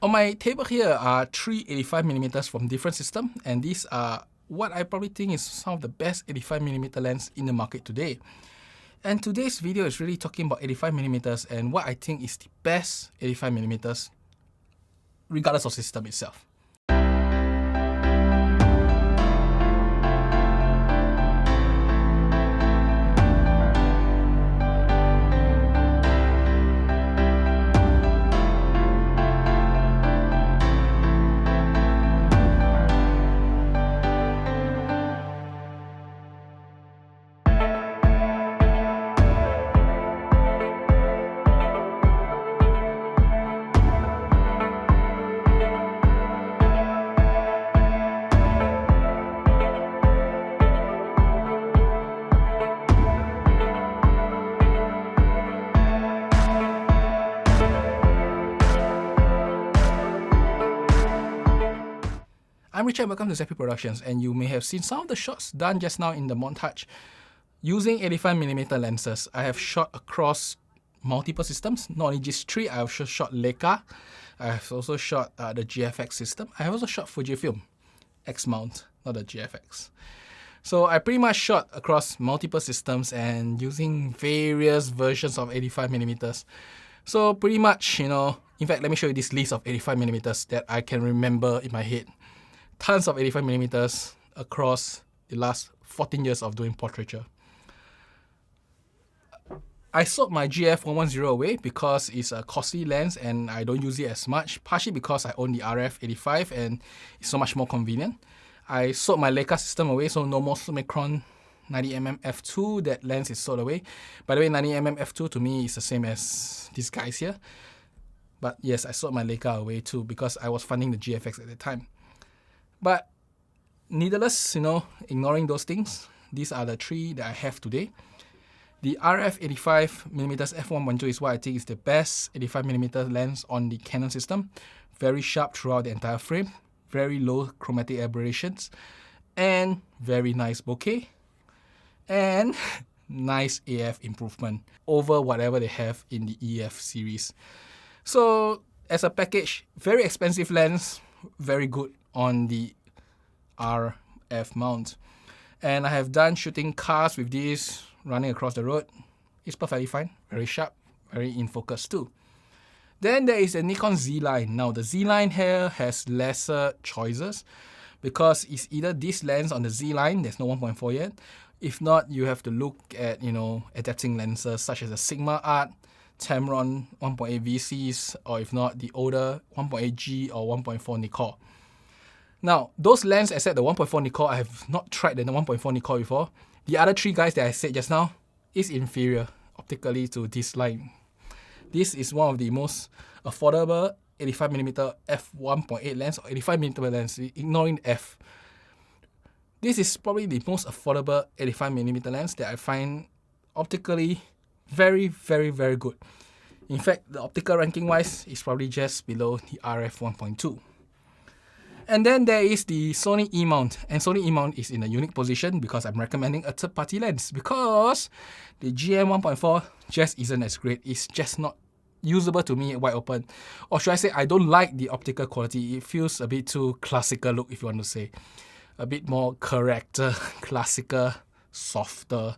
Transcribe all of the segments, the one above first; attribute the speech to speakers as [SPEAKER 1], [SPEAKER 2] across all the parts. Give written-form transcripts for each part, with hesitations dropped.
[SPEAKER 1] On my table here are three 85mm from different systems, and these are what I probably think is some of the best 85mm lens in the market today. And today's video is really talking about 85mm and what I think is the best 85mm regardless of system itself. I'm Richard, welcome to Zappy Productions, and you may have seen some of the shots done just now in the montage using 85mm lenses. I have shot across multiple systems, not only just three, I have also shot Leica, I have also shot the GFX system, I have also shot Fujifilm X Mount, not the GFX. So I pretty much shot across multiple systems and using various versions of 85mm. So pretty much, in fact, let me show you this list of 85mm that I can remember in my head. Tons of 85mm across the last 14 years of doing portraiture. I sold my GF110 away because it's a costly lens and I don't use it as much, partially because I own the RF 85 and it's so much more convenient. I sold my Leica system away, so no more Summicron 90mm f2, that lens is sold away. By the way, 90mm f2 to me is the same as these guys here. But yes, I sold my Leica away too because I was funding the GFX at the time. But nevertheless, ignoring those things, these are the three that I have today. The RF 85mm f1.2 is what I think is the best 85mm lens on the Canon system. Very sharp throughout the entire frame, very low chromatic aberrations, and very nice bokeh, and nice AF improvement over whatever they have in the EF series. So as a package, very expensive lens, very good on the RF mount. And I have done shooting cars with this, running across the road. It's perfectly fine, very sharp, very in focus too. Then there is the Nikon Z line. Now the Z line here has lesser choices because it's either this lens on the Z line, there's no 1.4 yet. If not, you have to look at adapting lenses such as the Sigma Art, Tamron 1.8 VCs, or if not, the older 1.8G or 1.4 Nikon. Now, those lenses except the 1.4 Nikon, I have not tried the 1.4 Nikon before. The other three guys that I said just now is inferior optically to this line. This is one of the most affordable 85mm f1.8 lens or 85mm lens, ignoring f. This is probably the most affordable 85mm lens that I find optically very, very, very good. In fact, the optical ranking wise is probably just below the RF 1.2. And then there is the Sony E Mount, and Sony E Mount is in a unique position because I'm recommending a third-party lens because the GM 1.4 just isn't as great. It's just not usable to me wide open. Or should I say, I don't like the optical quality. It feels a bit too classical look, if you want to say. A bit more character, classical, softer,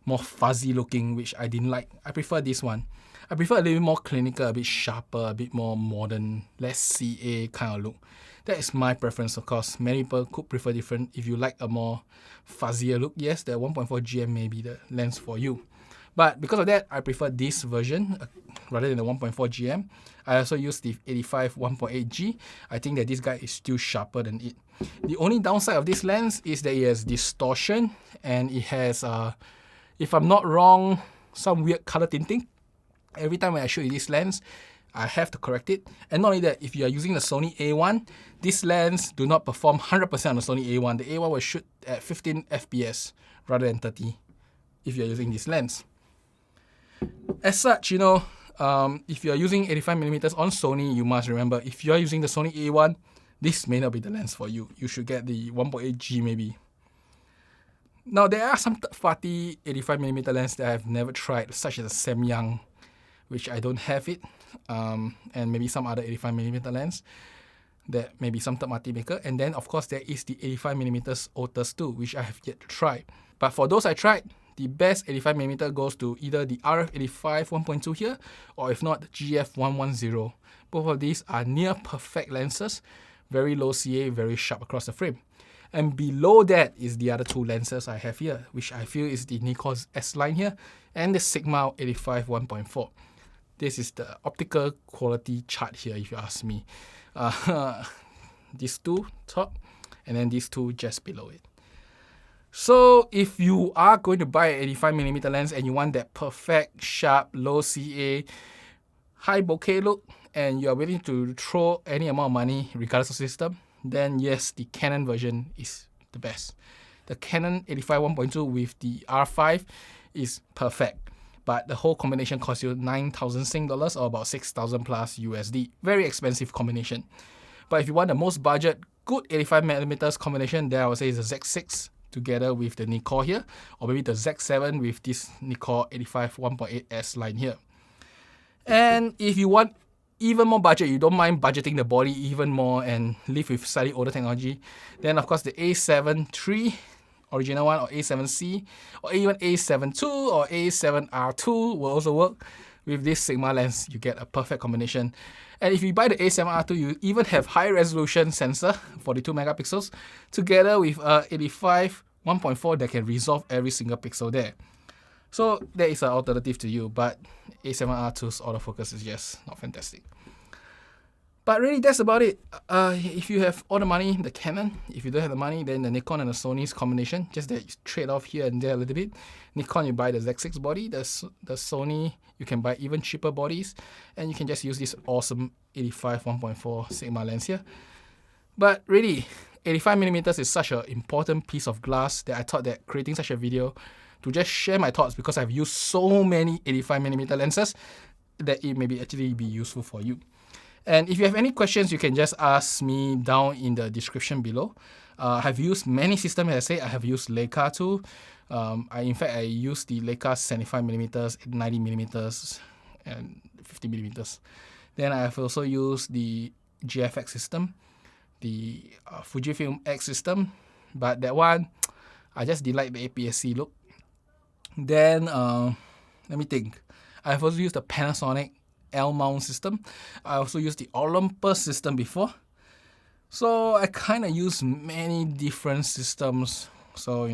[SPEAKER 1] more fuzzy looking, which I didn't like. I prefer this one. I prefer a little bit more clinical, a bit sharper, a bit more modern, less CA kind of look. That is my preference, of course. Many people could prefer different. If you like a more fuzzier look, yes, the 1.4 GM may be the lens for you. But because of that, I prefer this version rather than the 1.4 GM. I also use the 85 1.8G. I think that this guy is still sharper than it. The only downside of this lens is that it has distortion and it has, if I'm not wrong, some weird color tinting. Every time when I show you this lens, I have to correct it. And not only that, if you are using the Sony A1, this lens do not perform 100% on the Sony A1. The A1 will shoot at 15 FPS rather than 30 if you're using this lens. As such, if you are using 85mm on Sony, you must remember, if you are using the Sony A1, this may not be the lens for you. You should get the 1.8G maybe. Now, there are some third-party 85mm lenses that I've never tried, such as the Samyang, which I don't have it. and maybe some other 85mm lens. That maybe some third-party maker. And then of course there is the 85mm Otus 2, which I have yet to try. But for those I tried, the best 85mm goes to either the RF 85 1.2 here, or if not, the GF 110. Both of these are near perfect lenses, very low CA, very sharp across the frame. And below that is the other two lenses I have here, which I feel is the Nikon S line here, and the Sigma 85 1.4. This is the optical quality chart here, if you ask me. These two top, and then these two just below it. So if you are going to buy an 85mm lens and you want that perfect, sharp, low CA, high bokeh look, and you are willing to throw any amount of money regardless of system, then yes, the Canon version is the best. The Canon 85 1.2 with the R5 is perfect, but the whole combination costs you 9,000 Sing dollars, or about 6,000 plus USD. Very expensive combination. But if you want the most budget, good 85mm combination, then I would say is the Z6 together with the Nikon here, or maybe the Z7 with this Nikon 85 1.8S line here. And if you want even more budget, you don't mind budgeting the body even more and live with slightly older technology, then of course the A7 III original one, or A7C, or even A7 II or A7R2 will also work. With this Sigma lens, you get a perfect combination. And if you buy the A7R2, you even have high resolution sensor, 42 megapixels, together with a 85 1.4 that can resolve every single pixel there. So there is an alternative to you, but A7R2's autofocus is just not fantastic. But really, that's about it. If you have all the money, the Canon. If you don't have the money, then the Nikon and the Sony's combination. Just that you trade off here and there a little bit. Nikon, you buy the Z6 body. The Sony, you can buy even cheaper bodies. And you can just use this awesome 85 1.4 Sigma lens here. But really, 85mm is such an important piece of glass that I thought that creating such a video to just share my thoughts, because I've used so many 85mm lenses, that it may actually be useful for you. And if you have any questions, you can just ask me down in the description below. I have used many systems, as I say. I have used Leica too. In fact, I used the Leica 75mm, 90mm, and 50mm. Then I have also used the GFX system, the Fujifilm X system, but that one, I just didn't like the APS-C look. Then, let me think. I've also used the Panasonic L mount system. I also used the Olympus system before. So I kind of use many different systems. So,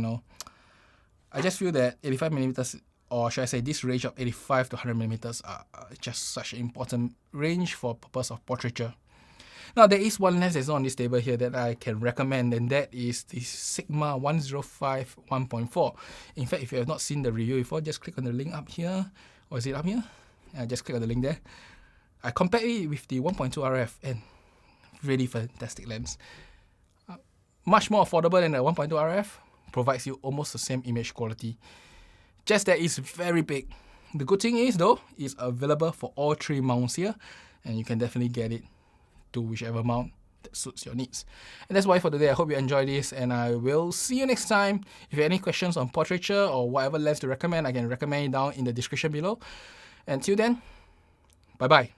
[SPEAKER 1] I just feel that 85mm, or should I say this range of 85 to 100mm are just such an important range for purpose of portraiture. Now, there is one lens that's on this table here that I can recommend, and that is the Sigma 105 1.4. In fact, if you have not seen the review before, just click on the link up here. Or is it up here? Just click on the link there. I compared it with the 1.2 RF, and really fantastic lens. Much more affordable than the 1.2 RF, provides you almost the same image quality. Just that it's very big. The good thing is though, it's available for all three mounts here, and you can definitely get it to whichever mount that suits your needs. And that's why for today. I hope you enjoyed this, and I will see you next time. If you have any questions on portraiture or whatever lens to recommend, I can recommend it down in the description below. Until then, bye bye.